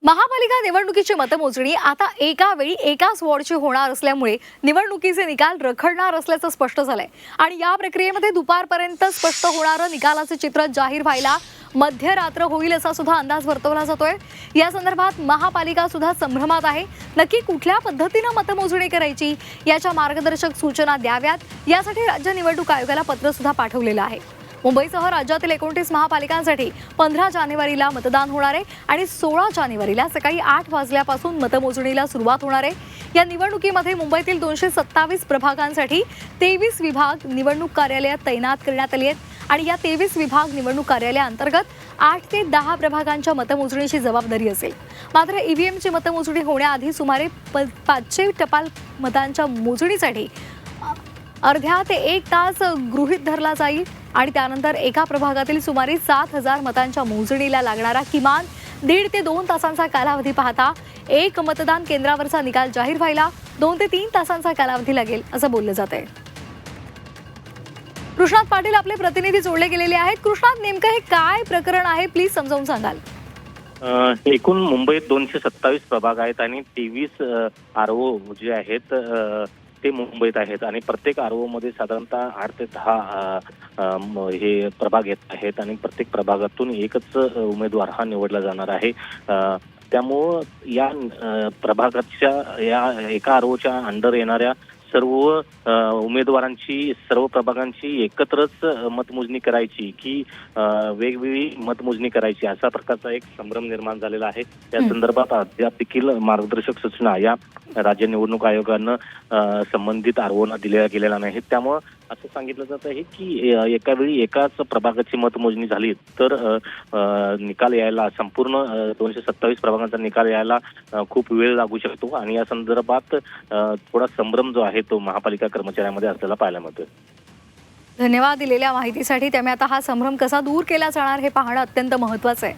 महापालिका निवडणुकीची मतमोजणी आता एका वेळी एकाच वॉर्डची होणार असल्यामुळे निवडणुकीचे निकाल रखडणार असल्याचं स्पष्ट झालंय आणि या प्रक्रियेमध्ये दुपारपर्यंत स्पष्ट होणारं निकालाचे चित्र जाहीर व्हायला मध्यरात्र होईल असा सुद्धा अंदाज वर्तवला जातोय। या संदर्भात महापालिका सुद्धा संभ्रमात आहे। नक्की कुठल्या पद्धतीने मतमोजणी करायची याच्या मार्गदर्शक सूचना द्याव्यात यासाठी राज्य निवडणूक आयोगाला पत्र सुद्धा पाठवलेलं आहे। मुंबईसह राज्यातील 29 महापालिकांसाठी 15 जानेवारीला मतदान होणार आहे आणि 16 जानेवारीला सकाळी 8 वाजल्यापासून मतमोजणीला सुरुवात होणार आहे। या निवडणुकीमध्ये मुंबईतील 227 प्रभागांसाठी 23 विभाग निवडणूक कार्यालयात तैनात करण्यात आले आहेत आणि या 23 विभाग निवडणूक कार्यालयाअंतर्गत 8 ते 10 प्रभागांच्या मतमोजणीची जबाबदारी असेल। मात्र ईव्हीएमची मतमोजणी होण्याआधी सुमारे 500 टपाल मतांच्या मोजणीसाठी अर्ध्या ते 1 तास गृहीत धरला जाईल आणि त्यानंतर एका प्रभागातील सुमारे 7000 मतांच्या मोजणीला लागणारा किमान 1.5 ते 2 तासांचा कालावधी पाहता एक मतदान केंद्रावरचा निकाल जाहीर व्हायला 2 ते 3 तासांचा कालावधी लागेल असं बोललं जातंय। कृष्णात पाटील आपले प्रतिनिधी जोडले गेलेले आहेत। कृष्णात, नेमकं हे काय प्रकरण आहे, प्लीज समजावून सांगाल? एकूण मुंबईत 227 प्रभाग आहेत आणि 23 आरओ जे आहेत ते मुंबईत आहेत आणि प्रत्येक आरओ मध्ये साधारणतः 8 ते 10 हे प्रभाग येत आहेत आणि प्रत्येक प्रभागातून एकच उमेदवार हा निवडला जाणार आहे। त्यामुळं या प्रभागाच्या या एका आरओच्या अंडर येणाऱ्या सर्व उमेदवारांची सर्व प्रभागांची एकत्रच मतमोजणी करायची की वेगवेगळी मतमोजणी करायची असा प्रकारचा एक संभ्रम निर्माण झालेला आहे। या संदर्भात अद्याप देखील मार्गदर्शक सूचना या राज्य निवडणूक आयोगानं संबंधित आरओना दिल्या गेलेल्या नाहीत। त्यामुळं असं सांगितलं जात आहे की एका वेळी एकाच प्रभागाची मतमोजणी झाली तर निकाल यायला संपूर्ण 227 प्रभागांचा निकाल यायला खूप वेळ लागू शकतो आणि या संदर्भात थोडा संभ्रम जो आहे तो महापालिका कर्मचाऱ्यांमध्ये असलेला पाहायला मिळतोय। धन्यवाद दिलेल्या माहितीसाठी। त्यामुळे आता हा संभ्रम कसा दूर केला जाणार हे पाहणं अत्यंत महत्त्वाचं आहे।